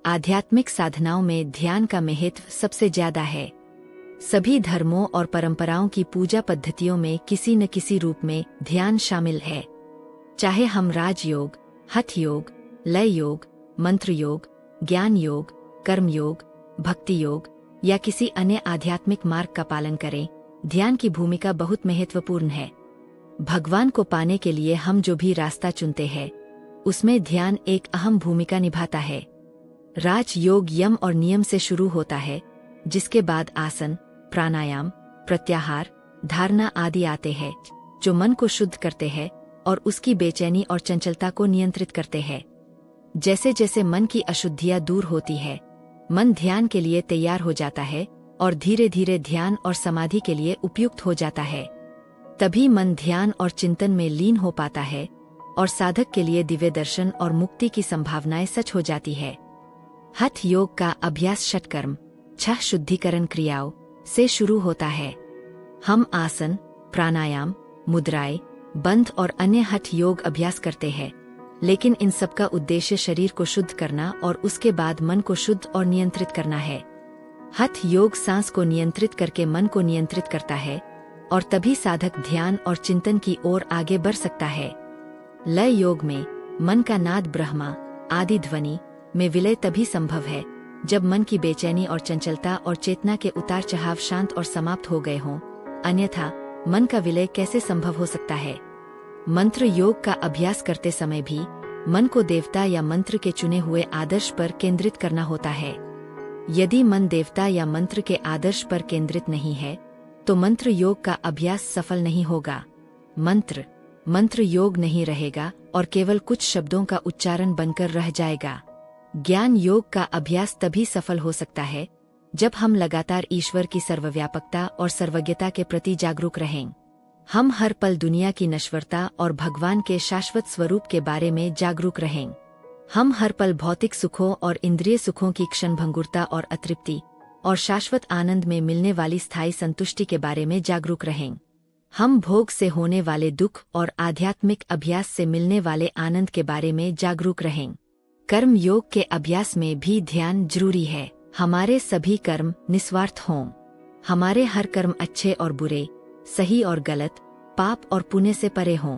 आध्यात्मिक साधनाओं में ध्यान का महत्व सबसे ज्यादा है। सभी धर्मों और परंपराओं की पूजा पद्धतियों में किसी न किसी रूप में ध्यान शामिल है। चाहे हम राजयोग, हठ योग, लय योग, मंत्र योग, ज्ञान योग, कर्म योग, भक्ति योग या किसी अन्य आध्यात्मिक मार्ग का पालन करें, ध्यान की भूमिका बहुत महत्वपूर्ण है। भगवान को पाने के लिए हम जो भी रास्ता चुनते हैं, उसमें ध्यान एक अहम भूमिका निभाता है। राज योग यम और नियम से शुरू होता है, जिसके बाद आसन, प्राणायाम, प्रत्याहार, धारणा आदि आते हैं, जो मन को शुद्ध करते हैं और उसकी बेचैनी और चंचलता को नियंत्रित करते हैं। जैसे जैसे मन की अशुद्धियां दूर होती है, मन ध्यान के लिए तैयार हो जाता है और धीरे धीरे ध्यान और समाधि के लिए उपयुक्त हो जाता है। तभी मन ध्यान और चिंतन में लीन हो पाता है और साधक के लिए दिव्य दर्शन और मुक्ति की संभावनाएं सच हो जाती है। हठ योग का अभ्यास षटकर्म, 6 शुद्धिकरण क्रियाओं से शुरू होता है। हम आसन, प्राणायाम, मुद्राएं, बंध और अन्य हठ योग अभ्यास करते हैं, लेकिन इन सब का उद्देश्य शरीर को शुद्ध करना और उसके बाद मन को शुद्ध और नियंत्रित करना है। हठ योग सांस को नियंत्रित करके मन को नियंत्रित करता है और तभी साधक ध्यान और चिंतन की ओर आगे बढ़ सकता है। लय योग में मन का नाद ब्रह्मा आदि ध्वनि में विलय तभी संभव है जब मन की बेचैनी और चंचलता और चेतना के उतार चढ़ाव शांत और समाप्त हो गए हों, अन्यथा मन का विलय कैसे संभव हो सकता है। मंत्र योग का अभ्यास करते समय भी मन को देवता या मंत्र के चुने हुए आदर्श पर केंद्रित करना होता है। यदि मन देवता या मंत्र के आदर्श पर केंद्रित नहीं है, तो मंत्र योग का अभ्यास सफल नहीं होगा। मंत्र योग नहीं रहेगा और केवल कुछ शब्दों का उच्चारण बनकर रह जाएगा। ज्ञान योग का अभ्यास तभी सफल हो सकता है जब हम लगातार ईश्वर की सर्वव्यापकता और सर्वज्ञता के प्रति जागरूक रहें। हम हर पल दुनिया की नश्वरता और भगवान के शाश्वत स्वरूप के बारे में जागरूक रहें। हम हर पल भौतिक सुखों और इंद्रिय सुखों की क्षणभंगुरता और अतृप्ति और शाश्वत आनंद में मिलने वाली स्थायी संतुष्टि के बारे में जागरूक रहें। हम भोग से होने वाले दुख और आध्यात्मिक अभ्यास से मिलने वाले आनंद के बारे में जागरूक रहें। कर्म योग के अभ्यास में भी ध्यान जरूरी है। हमारे सभी कर्म निस्वार्थ हों। हमारे हर कर्म अच्छे और बुरे, सही और गलत, पाप और पुण्य से परे हों।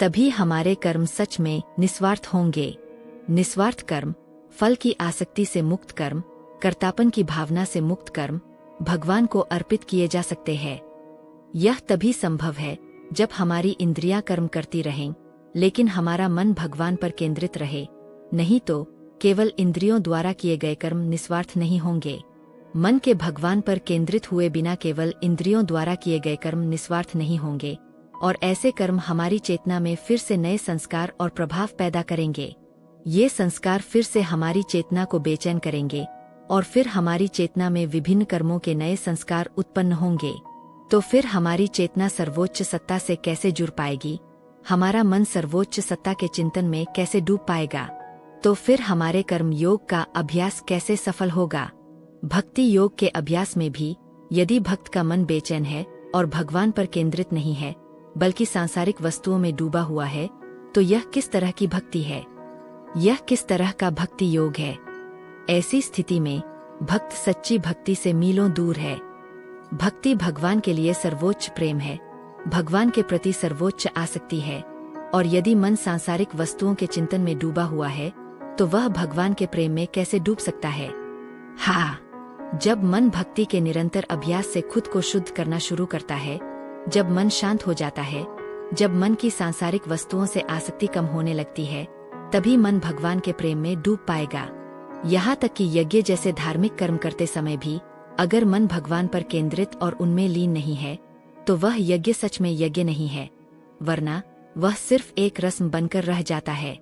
तभी हमारे कर्म सच में निस्वार्थ होंगे। निस्वार्थ कर्म, फल की आसक्ति से मुक्त कर्म, कर्तापन की भावना से मुक्त कर्म भगवान को अर्पित किए जा सकते हैं। यह तभी संभव है जब हमारी इंद्रियां कर्म करती रहें, लेकिन हमारा मन भगवान पर केंद्रित रहे। नहीं तो केवल इंद्रियों द्वारा किए गए कर्म निस्वार्थ नहीं होंगे। मन के भगवान पर केंद्रित हुए बिना केवल इंद्रियों द्वारा किए गए कर्म निस्वार्थ नहीं होंगे, और ऐसे कर्म हमारी चेतना में फिर से नए संस्कार और प्रभाव पैदा करेंगे। ये संस्कार फिर से हमारी चेतना को बेचैन करेंगे और फिर हमारी चेतना में विभिन्न कर्मों के नए संस्कार उत्पन्न होंगे। तो फिर हमारी चेतना सर्वोच्च सत्ता से कैसे जुड़ पाएगी? हमारा मन सर्वोच्च सत्ता के चिंतन में कैसे डूब पाएगा? तो फिर हमारे कर्म योग का अभ्यास कैसे सफल होगा? भक्ति योग के अभ्यास में भी यदि भक्त का मन बेचैन है और भगवान पर केंद्रित नहीं है, बल्कि सांसारिक वस्तुओं में डूबा हुआ है, तो यह किस तरह की भक्ति है? यह किस तरह का भक्ति योग है? ऐसी स्थिति में भक्त सच्ची भक्ति से मीलों दूर है। भक्ति भगवान के लिए सर्वोच्च प्रेम है, भगवान के प्रति सर्वोच्च आसक्ति है, और यदि मन सांसारिक वस्तुओं के चिंतन में डूबा हुआ है, तो वह भगवान के प्रेम में कैसे डूब सकता है? हाँ, जब मन भक्ति के निरंतर अभ्यास से खुद को शुद्ध करना शुरू करता है, जब मन शांत हो जाता है, जब मन की सांसारिक वस्तुओं से आसक्ति कम होने लगती है, तभी मन भगवान के प्रेम में डूब पाएगा। यहाँ तक कि यज्ञ जैसे धार्मिक कर्म करते समय भी अगर मन भगवान पर केंद्रित और उनमें लीन नहीं है, तो वह यज्ञ सच में यज्ञ नहीं है, वरना वह सिर्फ एक रस्म बनकर रह जाता है।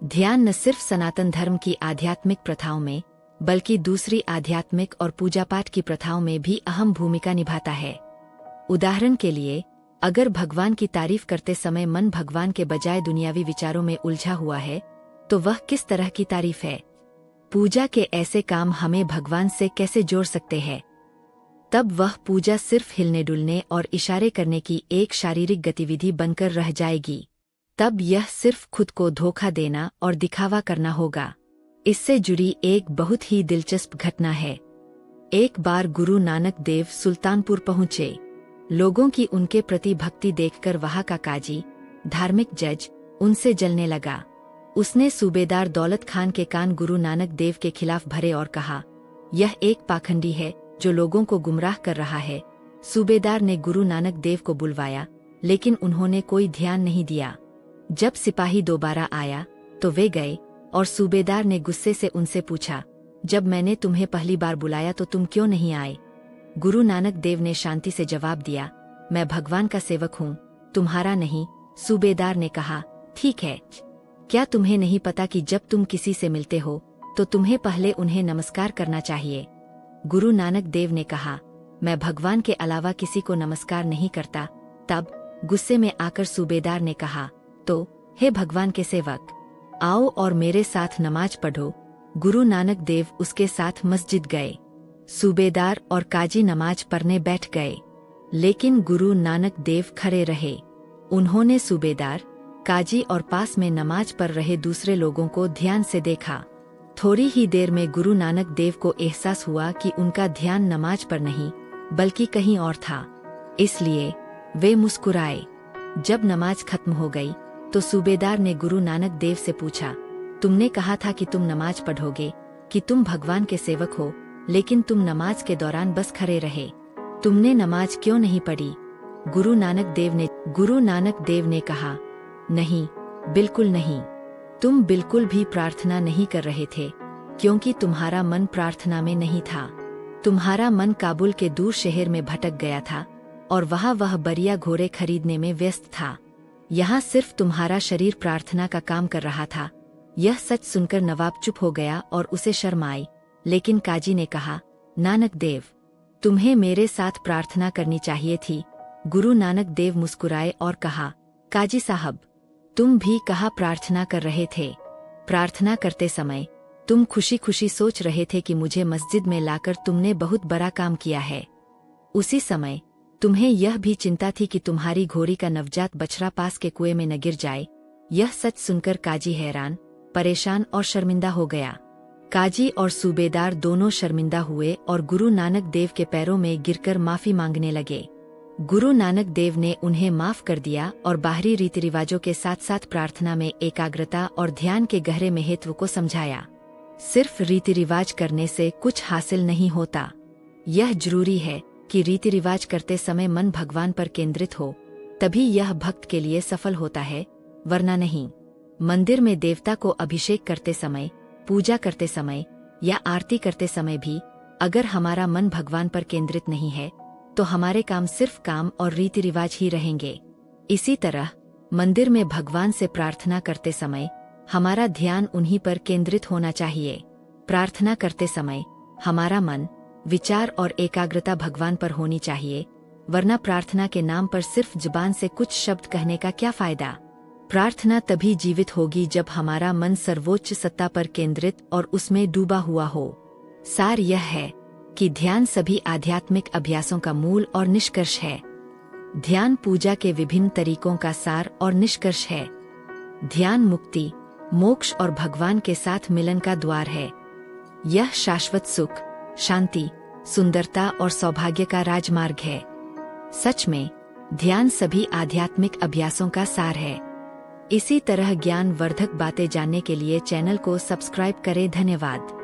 ध्यान न सिर्फ सनातन धर्म की आध्यात्मिक प्रथाओं में, बल्कि दूसरी आध्यात्मिक और पूजा पाठ की प्रथाओं में भी अहम भूमिका निभाता है। उदाहरण के लिए, अगर भगवान की तारीफ करते समय मन भगवान के बजाय दुनियावी विचारों में उलझा हुआ है, तो वह किस तरह की तारीफ है? पूजा के ऐसे काम हमें भगवान से कैसे जोड़ सकते हैं? तब वह पूजा सिर्फ हिलने डुलने और इशारे करने की एक शारीरिक गतिविधि बनकर रह जाएगी। तब यह सिर्फ खुद को धोखा देना और दिखावा करना होगा। इससे जुड़ी एक बहुत ही दिलचस्प घटना है। एक बार गुरु नानक देव सुल्तानपुर पहुंचे। लोगों की उनके प्रति भक्ति देखकर वहां का काजी, धार्मिक जज, उनसे जलने लगा। उसने सूबेदार दौलत खान के कान गुरु नानक देव के खिलाफ भरे और कहा, यह एक पाखंडी है जो लोगों को गुमराह कर रहा है। सूबेदार ने गुरु नानक देव को बुलवाया, लेकिन उन्होंने कोई ध्यान नहीं दिया। जब सिपाही दोबारा आया तो वे गए और सूबेदार ने गुस्से से उनसे पूछा, जब मैंने तुम्हें पहली बार बुलाया तो तुम क्यों नहीं आए? गुरु नानक देव ने शांति से जवाब दिया, मैं भगवान का सेवक हूँ, तुम्हारा नहीं। सूबेदार ने कहा, ठीक है, क्या तुम्हें नहीं पता कि जब तुम किसी से मिलते हो तो तुम्हें पहले उन्हें नमस्कार करना चाहिए? गुरु नानक देव ने कहा, मैं भगवान के अलावा किसी को नमस्कार नहीं करता। तब गुस्से में आकर सूबेदार ने कहा, तो हे भगवान के सेवक, आओ और मेरे साथ नमाज पढ़ो। गुरु नानक देव उसके साथ मस्जिद गए। सूबेदार और काजी नमाज पढ़ने बैठ गए, लेकिन गुरु नानक देव खड़े रहे। उन्होंने सूबेदार, काजी और पास में नमाज पढ़ रहे दूसरे लोगों को ध्यान से देखा। थोड़ी ही देर में गुरु नानक देव को एहसास हुआ कि उनका ध्यान नमाज पर नहीं बल्कि कहीं और था। इसलिए वे मुस्कुराए। जब नमाज खत्म हो गई तो सूबेदार ने गुरु नानक देव से पूछा, तुमने कहा था कि तुम नमाज पढ़ोगे, कि तुम भगवान के सेवक हो, लेकिन तुम नमाज के दौरान बस खड़े रहे। तुमने नमाज क्यों नहीं पढ़ी? गुरु नानक देव ने कहा, नहीं, बिल्कुल नहीं। तुम बिल्कुल भी प्रार्थना नहीं कर रहे थे, क्योंकि तुम्हारा मन प्रार्थना में नहीं था। तुम्हारा मन काबुल के दूर शहर में भटक गया था और वहाँ वह बढ़िया घोड़े खरीदने में व्यस्त था। यहाँ सिर्फ तुम्हारा शरीर प्रार्थना का काम कर रहा था। यह सच सुनकर नवाब चुप हो गया और उसे शर्म आई। लेकिन काजी ने कहा, नानक देव, तुम्हें मेरे साथ प्रार्थना करनी चाहिए थी। गुरु नानक देव मुस्कुराए और कहा, काजी साहब, तुम भी कहाँ प्रार्थना कर रहे थे? प्रार्थना करते समय तुम खुशी खुशी सोच रहे थे कि मुझे मस्जिद में लाकर तुमने बहुत बड़ा काम किया है। उसी समय तुम्हें यह भी चिंता थी कि तुम्हारी घोड़ी का नवजात बछड़ा पास के कुएं में न गिर जाए। यह सच सुनकर काजी हैरान, परेशान और शर्मिंदा हो गया। काजी और सूबेदार दोनों शर्मिंदा हुए और गुरु नानक देव के पैरों में गिरकर माफी मांगने लगे। गुरु नानक देव ने उन्हें माफ कर दिया और बाहरी रीति रिवाजों के साथ साथ प्रार्थना में एकाग्रता और ध्यान के गहरे महत्व को समझाया। सिर्फ रीति रिवाज करने से कुछ हासिल नहीं होता। यह जरूरी है कि रीति रिवाज करते समय मन भगवान पर केंद्रित हो, तभी यह भक्त के लिए सफल होता है, वरना नहीं। मंदिर में देवता को अभिषेक करते समय, पूजा करते समय या आरती करते समय भी अगर हमारा मन भगवान पर केंद्रित नहीं है तो हमारे काम सिर्फ काम और रीति रिवाज ही रहेंगे। इसी तरह मंदिर में भगवान से प्रार्थना करते समय हमारा ध्यान उन्हीं पर केंद्रित होना चाहिए। प्रार्थना करते समय हमारा मन, विचार और एकाग्रता भगवान पर होनी चाहिए, वरना प्रार्थना के नाम पर सिर्फ जुबान से कुछ शब्द कहने का क्या फायदा। प्रार्थना तभी जीवित होगी जब हमारा मन सर्वोच्च सत्ता पर केंद्रित और उसमें डूबा हुआ हो। सार यह है कि ध्यान सभी आध्यात्मिक अभ्यासों का मूल और निष्कर्ष है। ध्यान पूजा के विभिन्न तरीकों का सार और निष्कर्ष है। ध्यान मुक्ति, मोक्ष और भगवान के साथ मिलन का द्वार है। यह शाश्वत सुख, शांति, सुंदरता और सौभाग्य का राजमार्ग है। सच में ध्यान सभी आध्यात्मिक अभ्यासों का सार है। इसी तरह ज्ञान वर्धक बातें जानने के लिए चैनल को सब्सक्राइब करें। धन्यवाद।